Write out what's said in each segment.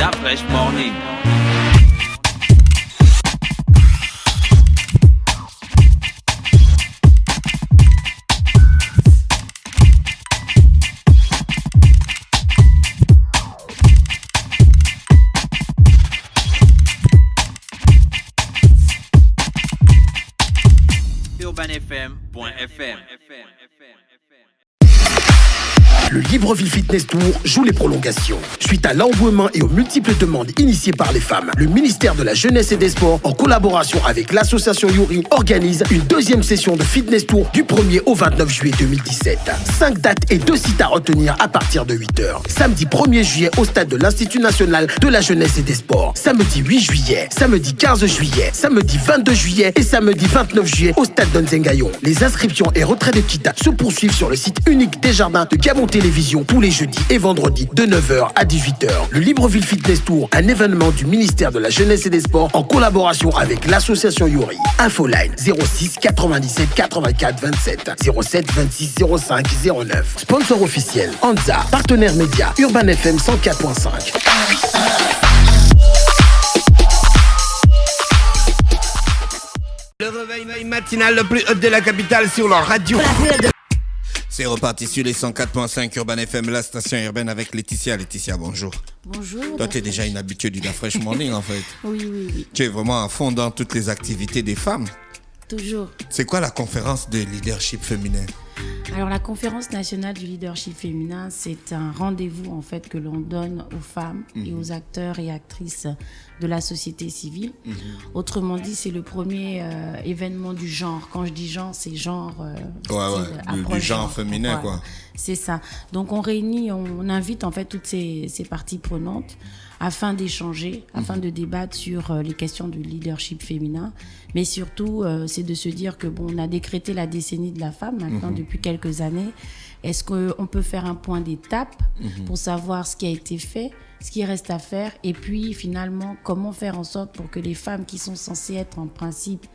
Da Fresh Morning. UrbanFM.fm. Le Libreville Fitness Tour joue les prolongations. Suite à l'engouement et aux multiples demandes initiées par les femmes, le ministère de la Jeunesse et des Sports, en collaboration avec l'association Yuri, organise une deuxième session de Fitness Tour du 1er au 29 juillet 2017. 5 dates et 2 sites à retenir à partir de 8h. Samedi 1er juillet au stade de l'Institut National de la Jeunesse et des Sports. Samedi 8 juillet, samedi 15 juillet, samedi 22 juillet et samedi 29 juillet au stade d'Onzengayon. Les inscriptions et retraits de kits se poursuivent sur le site unique des jardins de Gabon Télévision tous les jeudis et vendredis de 9h à 18h. Le Libreville Fitness Tour, un événement du ministère de la Jeunesse et des Sports en collaboration avec l'association Yuri. Infoline 06 97 84 27 07 26 05 09. Sponsor officiel Anza. Partenaire média Urban FM 104.5. Le réveil matinal le plus hot de la capitale sur leur radio. C'est reparti sur les 104.5 Urban FM, la station urbaine avec Laetitia. Laetitia, bonjour. Bonjour. Toi, tu es déjà une habituée du Da Fresh Morning, en fait. Oui. Tu es vraiment à fond dans toutes les activités des femmes. Toujours. C'est quoi la conférence de leadership féminin? Alors, la conférence nationale du leadership féminin, c'est un rendez-vous, en fait, que l'on donne aux femmes et aux acteurs et actrices de la société civile. Autrement dit, c'est le premier événement du genre. Quand je dis genre, c'est genre... du genre féminin, voilà. quoi. C'est ça. Donc, on réunit, on invite, en fait, toutes ces parties prenantes afin d'échanger, afin de débattre sur les questions du leadership féminin. Mais surtout, c'est de se dire que, bon, on a décrété la décennie de la femme maintenant depuis quelques années. Est-ce qu'on peut faire un point d'étape pour savoir ce qui a été fait, ce qui reste à faire, et puis finalement, comment faire en sorte pour que les femmes qui sont censées être en principe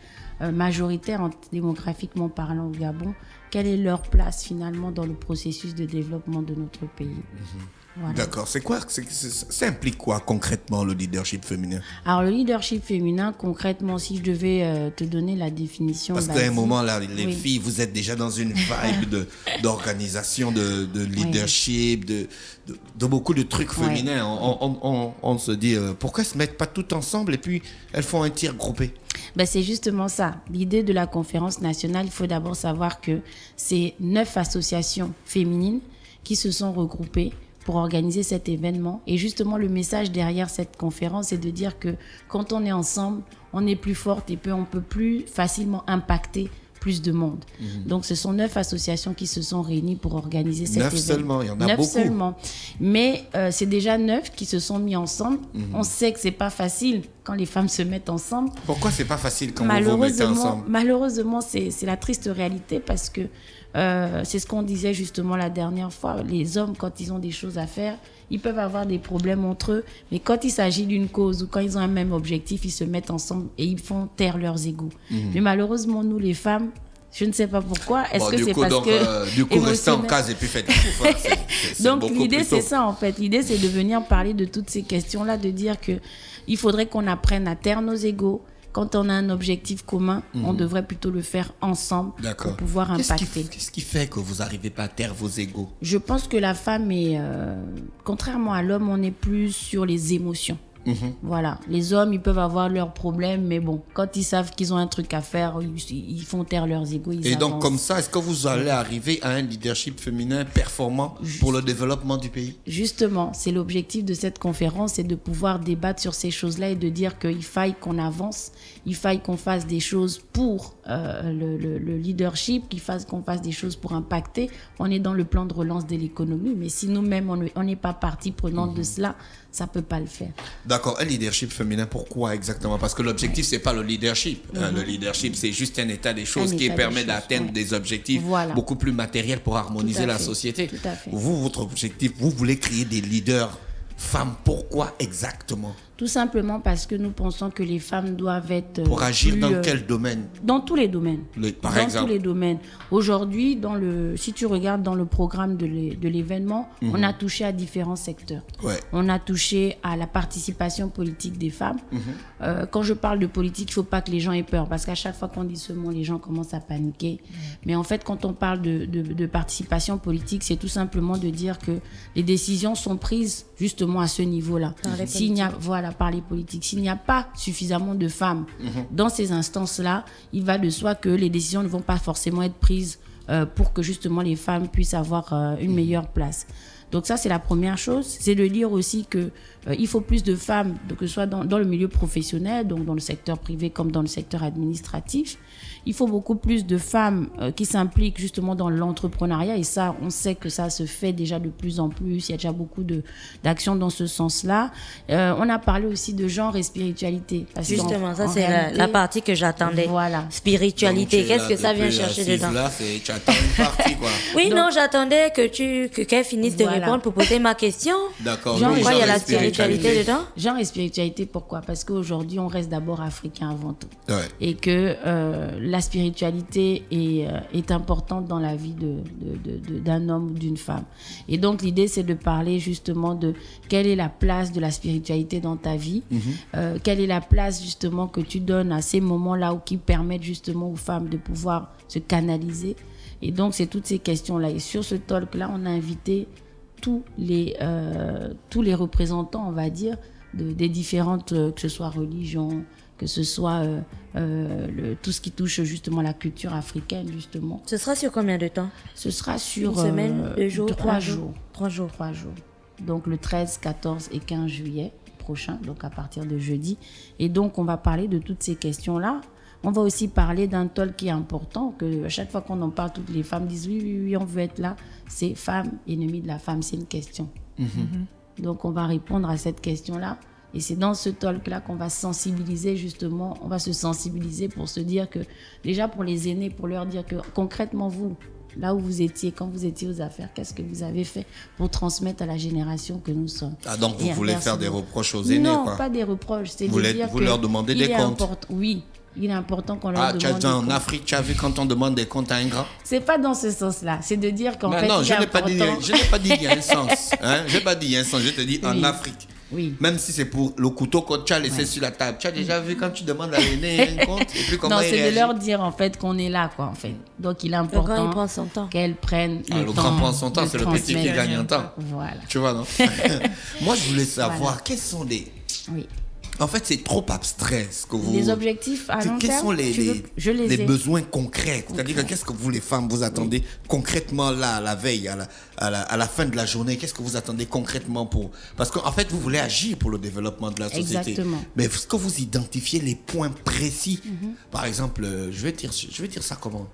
majoritaires démographiquement parlant au Gabon, quelle est leur place finalement dans le processus de développement de notre pays. Voilà. D'accord. C'est quoi, ça implique quoi concrètement le leadership féminin? Alors le leadership féminin, concrètement, si je devais te donner la définition... Parce qu'à un moment, là, les filles, vous êtes déjà dans une vibe d'organisation, de leadership, de beaucoup de trucs féminins. On se dit, pourquoi elles ne se mettent pas toutes ensemble et puis elles font un tir groupé? C'est justement ça. L'idée de la conférence nationale, il faut d'abord savoir que c'est 9 associations féminines qui se sont regroupées pour organiser cet événement. Et justement, le message derrière cette conférence, c'est de dire que quand on est ensemble, on est plus forte et puis on peut plus facilement impacter plus de monde. Donc, ce sont 9 associations qui se sont réunies pour organiser cet événement. 9 seulement, il y en a 9 beaucoup. Seulement. Mais c'est déjà 9 qui se sont mis ensemble. On sait que c'est pas facile quand les femmes se mettent ensemble. Pourquoi c'est pas facile quand vous vous mettez ensemble? Malheureusement, c'est la triste réalité parce que c'est ce qu'on disait justement la dernière fois. Les hommes, quand ils ont des choses à faire, ils peuvent avoir des problèmes entre eux, mais quand il s'agit d'une cause ou quand ils ont un même objectif, ils se mettent ensemble et ils font taire leurs égos. Mais malheureusement, nous les femmes, je ne sais pas pourquoi. Est-ce que c'est parce que... Du coup, restez en case et puis faites c'est donc l'idée, c'est ça en fait. L'idée, c'est de venir parler de toutes ces questions-là, de dire qu'il faudrait qu'on apprenne à taire nos égos. Quand on a un objectif commun, on devrait plutôt le faire ensemble pour pouvoir impacter. Qu'est-ce qui fait que vous n'arrivez pas à taire vos égos? Je pense que la femme est, contrairement à l'homme, on est plus sur les émotions. Voilà, les hommes, ils peuvent avoir leurs problèmes, mais bon, quand ils savent qu'ils ont un truc à faire, ils font taire leurs égos. Et donc, comme ça, est-ce que vous allez arriver à un leadership féminin performant pour le développement du pays? Justement, c'est l'objectif de cette conférence, c'est de pouvoir débattre sur ces choses-là et de dire qu'il faille qu'on avance, il faille qu'on fasse des choses pour le leadership, qu'on fasse des choses pour impacter. On est dans le plan de relance de l'économie, mais si nous-mêmes, on n'est pas partie prenante de cela, ça ne peut pas le faire. D'accord. Un leadership féminin, pourquoi exactement? Parce que l'objectif, c'est pas le leadership. Le leadership, c'est juste un état des choses qui permet d'atteindre des objectifs beaucoup plus matériels pour harmoniser la société. Tout à fait. Vous, votre objectif, vous voulez créer des leaders femmes. Pourquoi exactement? Tout simplement parce que nous pensons que les femmes doivent être... Pour agir plus, dans quel domaine? Dans tous les domaines. Par dans exemple? tous les domaines. Aujourd'hui, si tu regardes dans le programme de l'événement, on a touché à différents secteurs. Ouais. On a touché à la participation politique des femmes. Quand je parle de politique, il ne faut pas que les gens aient peur, parce qu'à chaque fois qu'on dit ce mot, les gens commencent à paniquer. Mais en fait, quand on parle de participation politique, c'est tout simplement de dire que les décisions sont prises justement à ce niveau-là. Par les politiques. S'il n'y a pas suffisamment de femmes dans ces instances-là, il va de soi que les décisions ne vont pas forcément être prises pour que justement les femmes puissent avoir une meilleure place. Donc ça, c'est la première chose. C'est de dire aussi que il faut plus de femmes, que ce soit dans le milieu professionnel, donc dans le secteur privé comme dans le secteur administratif. Il faut beaucoup plus de femmes qui s'impliquent justement dans l'entrepreneuriat, et ça, on sait que ça se fait déjà de plus en plus. Il y a déjà beaucoup d'actions dans ce sens-là. On a parlé aussi de genre et spiritualité. Justement, ça c'est la partie que j'attendais. Voilà. Spiritualité, qu'est-ce que ça vient chercher dedans? Là, tu attends une partie, quoi. Oui, donc, non, j'attendais qu'elle finisse de répondre pour poser ma question. D'accord. Pourquoi il y a la spiritualité dedans? Genre et spiritualité, pourquoi? Parce qu'aujourd'hui, on reste d'abord africain avant tout. Ouais. Et que la spiritualité est importante dans la vie d'un homme ou d'une femme. Et donc, l'idée, c'est de parler justement de quelle est la place de la spiritualité dans ta vie, quelle est la place justement que tu donnes à ces moments-là ou qui permettent justement aux femmes de pouvoir se canaliser. Et donc, c'est toutes ces questions-là. Et sur ce talk-là, on a invité tous les représentants, on va dire, des différentes, que ce soit religions, que ce soit tout ce qui touche justement la culture africaine, justement. Ce sera sur combien de temps? Ce sera sur une semaine, 2 jours, 3 jours. 3 jours. 3 jours. Donc le 13, 14 et 15 juillet prochain, donc à partir de jeudi. Et donc on va parler de toutes ces questions-là. On va aussi parler d'un talk qui est important, que à chaque fois qu'on en parle, toutes les femmes disent oui, on veut être là. C'est femme, ennemie de la femme, c'est une question. Donc on va répondre à cette question-là. Et c'est dans ce talk-là qu'on va sensibiliser justement, on va se sensibiliser pour se dire que, déjà pour les aînés, pour leur dire que concrètement vous, là où vous étiez, quand vous étiez aux affaires, qu'est-ce que vous avez fait pour transmettre à la génération que nous sommes. Ah, donc vous voulez faire des reproches aux aînés, non, quoi? Pas des reproches, c'est vous de dire vous que leur demandez des comptes. Oui, il est important qu'on leur demande des comptes. En Afrique, tu as vu quand on demande des comptes à un grand? C'est pas dans ce sens-là, c'est de dire qu'en fait, non, je n'ai pas dit qu'il y a un sens. Je n'ai pas dit qu'il y a un sens, je te dis en Afrique. Oui. Même si c'est pour le couteau que tu as laissé sur la table. Tu as déjà vu quand tu demandes à l'aîné un compte et puis comment il réagit? Non, c'est de leur dire en fait qu'on est là, quoi, en fait. Donc il est important qu'elles prennent le temps. Le grand prend son temps, c'est le petit qui gagne un temps. Voilà. Tu vois, non? Moi, je voulais savoir quels sont les... Oui. En fait, c'est trop abstrait ce que vous... Les objectifs à long terme, quels sont les besoins concrets? C'est-à-dire, qu'est-ce que vous, les femmes, vous attendez concrètement là, à la veille, à la fin de la journée? Qu'est-ce que vous attendez concrètement pour... Parce qu'en fait, vous voulez agir pour le développement de la société. Exactement. Mais est-ce que vous identifiez les points précis? Par exemple, je vais dire ça comment?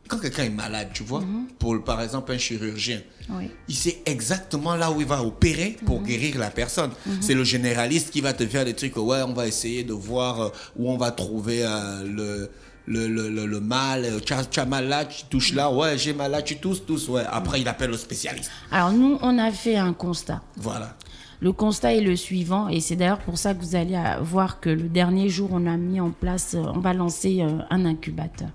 Quand quelqu'un est malade, tu vois, pour par exemple un chirurgien, il sait exactement là où il va opérer pour guérir la personne. C'est le généraliste qui va te faire des trucs, ouais, on va essayer de voir où on va trouver le mal. Tu as mal là, tu touches là, ouais, j'ai mal là, tu tousses, ouais. Après, il appelle le spécialiste. Alors nous, on a fait un constat. Voilà. Le constat est le suivant, et c'est d'ailleurs pour ça que vous allez voir que le dernier jour, on a mis en place, on va lancer un incubateur.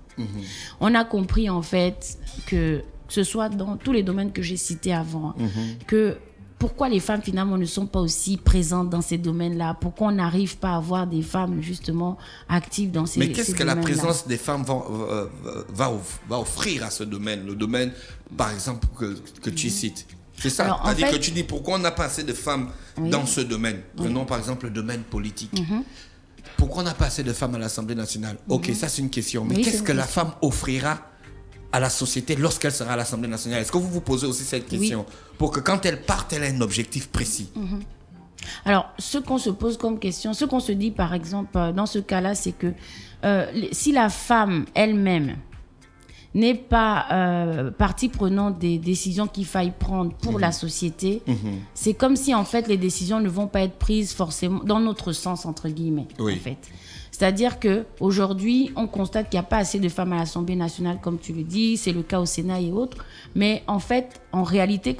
On a compris en fait que ce soit dans tous les domaines que j'ai cités avant, que pourquoi les femmes finalement ne sont pas aussi présentes dans ces domaines-là, pourquoi on n'arrive pas à avoir des femmes justement actives dans ces domaines-là. Mais qu'est-ce que la présence des femmes va offrir à ce domaine, le domaine par exemple que tu cites? C'est ça, c'est-à-dire que tu dis pourquoi on n'a pas assez de femmes dans ce domaine. Prenons par exemple le domaine politique. Pourquoi on n'a pas assez de femmes à l'Assemblée nationale? Ok, ça c'est une question. Mais qu'est-ce que la femme offrira à la société lorsqu'elle sera à l'Assemblée nationale? Est-ce que vous vous posez aussi cette question? Pour que quand elle parte, elle ait un objectif précis. Alors, ce qu'on se pose comme question, ce qu'on se dit par exemple dans ce cas-là, c'est que si la femme elle-même n'est pas partie prenante des décisions qu'il faille prendre pour la société, c'est comme si en fait les décisions ne vont pas être prises forcément dans notre sens entre guillemets. En fait. C'est-à-dire que aujourd'hui, on constate qu'il n'y a pas assez de femmes à l'Assemblée nationale, comme tu le dis, c'est le cas au Sénat et autres, Mais en fait, en réalité,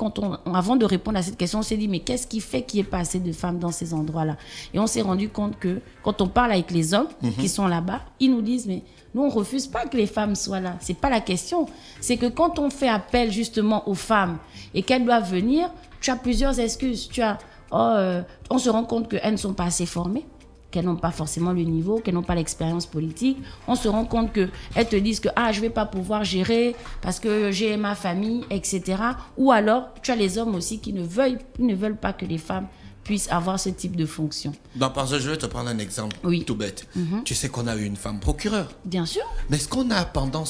avant de répondre à cette question, on s'est dit, mais qu'est-ce qui fait qu'il n'y ait pas assez de femmes dans ces endroits-là? Et on s'est rendu compte que quand on parle avec les hommes qui sont là-bas, ils nous disent, mais nous, on ne refuse pas que les femmes soient là. Ce n'est pas la question. C'est que quand on fait appel justement aux femmes et qu'elles doivent venir, tu as plusieurs excuses. On se rend compte qu'elles ne sont pas assez formées, qu'elles n'ont pas forcément le niveau, qu'elles n'ont pas l'expérience politique. On se rend compte qu'elles te disent que je ne vais pas pouvoir gérer parce que j'ai ma famille, etc. Ou alors, tu as les hommes aussi qui ne veulent pas que les femmes puissent avoir ce type de fonction. Donc, parce que je vais te prendre un exemple tout bête. Tu sais qu'on a eu une femme procureure. Bien sûr. Mais est-ce qu'on a pendant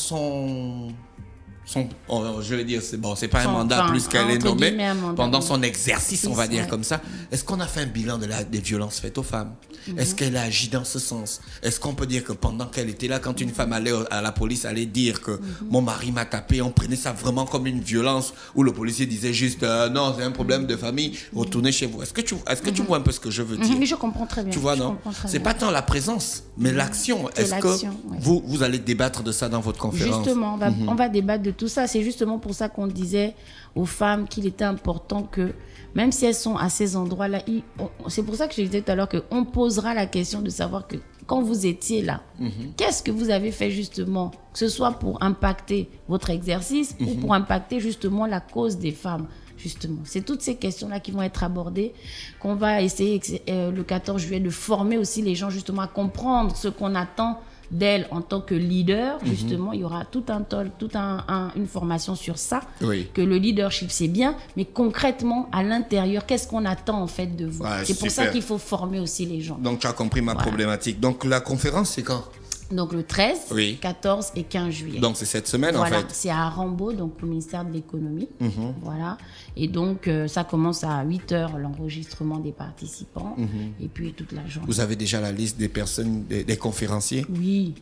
je vais dire, c'est pas un mandat plus qu'elle est nommée, pendant son exercice, on va dire comme ça, est-ce qu'on a fait un bilan des violences faites aux femmes? Est-ce qu'elle a agi dans ce sens? Est-ce qu'on peut dire que pendant qu'elle était là, quand une femme allait à la police, allait dire que mon mari m'a tapé, on prenait ça vraiment comme une violence, où le policier disait juste non, c'est un problème de famille, retournez chez vous. Est-ce que tu vois un peu ce que je veux dire? Mais je comprends très bien. Tu vois, non? C'est pas tant la présence, mais l'action. Est-ce que vous allez débattre de ça dans votre conférence? Justement, on va débattre de tout ça. C'est justement pour ça qu'on disait aux femmes qu'il était important que, même si elles sont à ces endroits-là, c'est pour ça que je disais tout à l'heure qu'on posera la question de savoir que quand vous étiez là, qu'est-ce que vous avez fait justement, que ce soit pour impacter votre exercice ou pour impacter justement la cause des femmes. Justement, c'est toutes ces questions-là qui vont être abordées, qu'on va essayer le 14 juillet de former aussi les gens justement à comprendre ce qu'on attend d'elle en tant que leader. Justement, il y aura une formation sur ça, que le leadership c'est bien, mais concrètement à l'intérieur, qu'est-ce qu'on attend en fait de vous? C'est pour ça qu'il faut former aussi les gens. Donc tu as compris ma problématique. Donc la conférence c'est quand? Donc le 13, 14 et 15 juillet. Donc c'est cette semaine en fait. C'est à Rambaud, donc au ministère de l'économie. Voilà. Et donc ça commence à 8h l'enregistrement des participants et puis toute la journée. Vous avez déjà la liste des personnes, des conférenciers? Oui.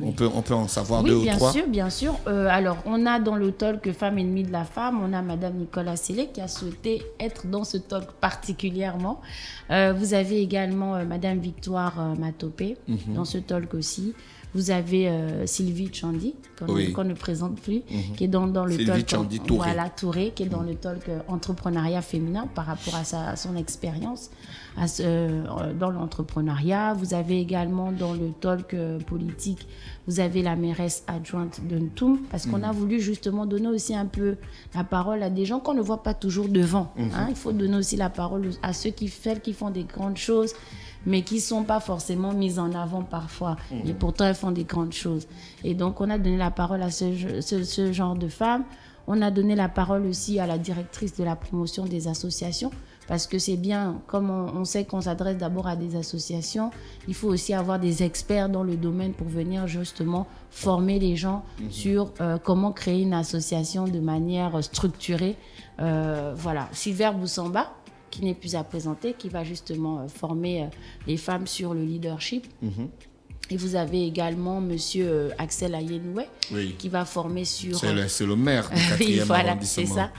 On peut en savoir deux ou trois? Bien sûr. Alors on a dans le talk Femmes ennemies de la femme, on a Madame Nicolas Sellé qui a souhaité être dans ce talk particulièrement. Vous avez également Madame Victoire Matopé dans ce talk aussi. Vous avez Sylvie Chandi, qu'on ne présente plus, qui est dans le Sylvie talk. Chandi Touré. Voilà, Touré, qui est dans le talk entrepreneuriat féminin par rapport à son expérience dans l'entrepreneuriat. Vous avez également dans le talk politique, vous avez la mairesse adjointe de Ntoum, parce qu'on a voulu justement donner aussi un peu la parole à des gens qu'on ne voit pas toujours devant. Il faut donner aussi la parole à celles qui font des grandes choses, mais qui ne sont pas forcément mises en avant parfois. Et pourtant, elles font des grandes choses. Et donc, on a donné la parole à ce genre de femmes. On a donné la parole aussi à la directrice de la promotion des associations, parce que c'est bien, comme on sait qu'on s'adresse d'abord à des associations, il faut aussi avoir des experts dans le domaine pour venir justement former les gens sur comment créer une association de manière structurée. Voilà, Silver Boussamba, qui n'est plus à présenter, qui va justement former les femmes sur le leadership. Et vous avez également Monsieur Axel Ayenoué, qui va former sur... C'est le maire du 4e arrondissement. C'est ça.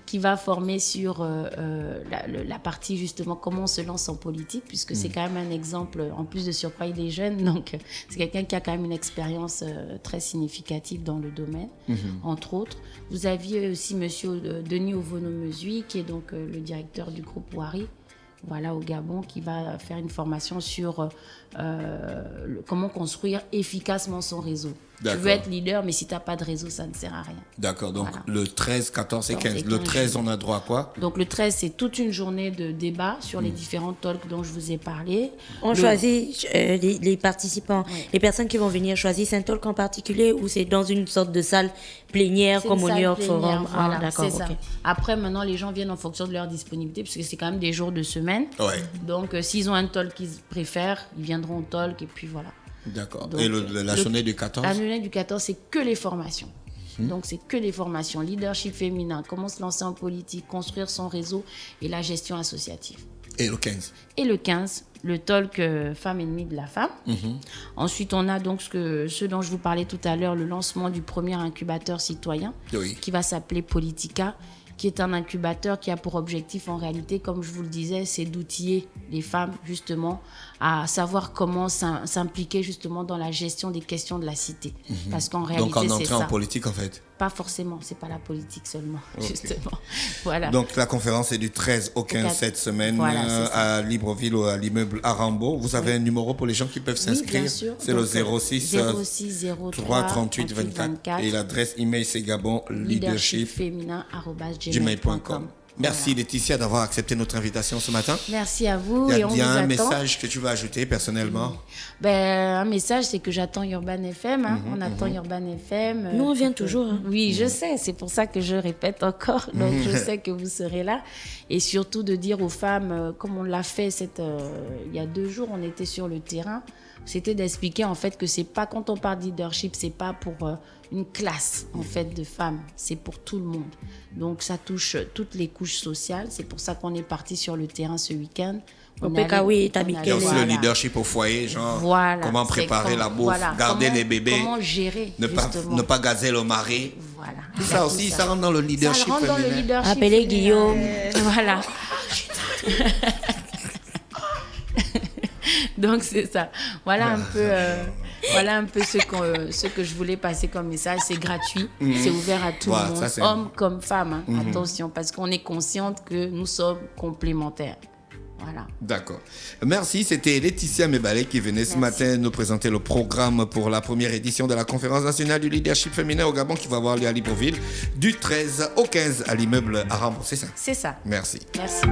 Qui va former sur la partie justement comment on se lance en politique, puisque c'est quand même un exemple, en plus de surcroît il est jeune, donc c'est quelqu'un qui a quand même une expérience très significative dans le domaine, entre autres. Vous aviez aussi Monsieur Denis Ovono-Mesui, qui est donc le directeur du groupe Wari, voilà, au Gabon, qui va faire une formation sur comment construire efficacement son réseau. Tu veux être leader, mais si tu n'as pas de réseau, ça ne sert à rien. D'accord, donc le 13, 14 et 15. Le 13, on a droit à quoi? Donc le 13, c'est toute une journée de débat sur les différents talks dont je vous ai parlé. On choisit les participants, les personnes qui vont venir choisissent un talk en particulier ou c'est dans une sorte de salle plénière comme au New York Forum? Voilà, d'accord, c'est ça. Après, maintenant, les gens viennent en fonction de leur disponibilité, puisque c'est quand même des jours de semaine. Donc, s'ils ont un talk qu'ils préfèrent, ils viendront au talk et puis voilà. D'accord. Donc, et la journée du 14? La journée du 14, c'est que les formations. Donc, c'est que les formations. Leadership féminin, comment se lancer en politique, construire son réseau et la gestion associative. Et le 15? Et le 15, le talk Femmes ennemies de la femme. Ensuite, on a donc ce dont je vous parlais tout à l'heure, le lancement du premier incubateur citoyen qui va s'appeler Politica, qui est un incubateur qui a pour objectif, en réalité, comme je vous le disais, c'est d'outiller les femmes, justement, à savoir comment s'impliquer, justement, dans la gestion des questions de la cité. Parce qu'en réalité, donc, en c'est entrée ça. en politique, en fait. pas forcément, c'est pas la politique seulement, justement. Voilà. Donc la conférence est du 13 au 15 cette semaine à Libreville ou à l'immeuble Arambo. Vous avez un numéro pour les gens qui peuvent s'inscrire? Bien sûr. C'est le 06 03 38 24. Et l'adresse email c'est gabonleadershipfeminin@gmail.com. Merci Laetitia d'avoir accepté notre invitation ce matin. Merci à vous. Il y a un message que tu veux ajouter personnellement? Un message, c'est que j'attends Urban FM. On attend Urban FM. Nous, on vient toujours. Oui, je sais. C'est pour ça que je répète encore. Donc, je sais que vous serez là. Et surtout de dire aux femmes, comme on l'a fait il y a 2 jours, on était sur le terrain. C'était d'expliquer en fait que c'est pas, quand on parle de leadership, c'est pas pour une classe en fait de femmes, c'est pour tout le monde. Donc ça touche toutes les couches sociales. C'est pour ça qu'on est parti sur le terrain ce week-end. Il y a aussi le leadership au foyer, genre comment préparer la bouffe, garder les bébés, comment gérer, ne pas gazer le mari. Voilà. Tout ça aussi, ça rentre dans le leadership. Ça rentre dans le leadership. Appelez Guillaume. Voilà. Donc c'est ça. Voilà un peu ce que je voulais passer comme message. C'est gratuit, c'est ouvert à tout le monde, hommes comme femmes. Attention, parce qu'on est consciente que nous sommes complémentaires. Voilà. D'accord. Merci. C'était Laetitia Mebale qui venait ce matin nous présenter le programme pour la première édition de la conférence nationale du leadership féminin au Gabon qui va avoir lieu à Libreville du 13 au 15 à l'immeuble Arambo. C'est ça? C'est ça. Merci. Merci.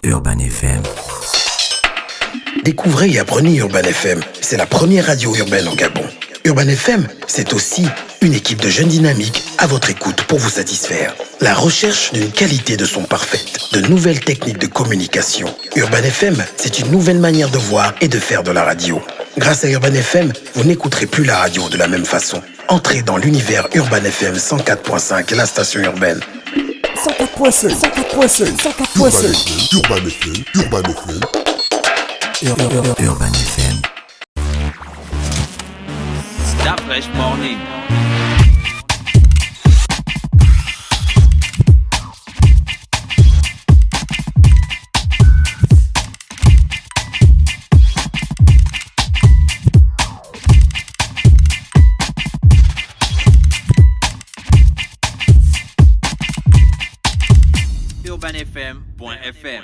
Urban FM. Découvrez et apprenez Urban FM. C'est la première radio urbaine au Gabon. Urban FM, c'est aussi une équipe de jeunes dynamiques à votre écoute pour vous satisfaire. La recherche d'une qualité de son parfaite, de nouvelles techniques de communication. Urban FM, c'est une nouvelle manière de voir et de faire de la radio. Grâce à Urban FM, vous n'écouterez plus la radio de la même façon. Entrez dans l'univers Urban FM 104.5, la station urbaine. 104.5 Urban FM. Urban FM. Start Fresh Morning. UrbanFM.fm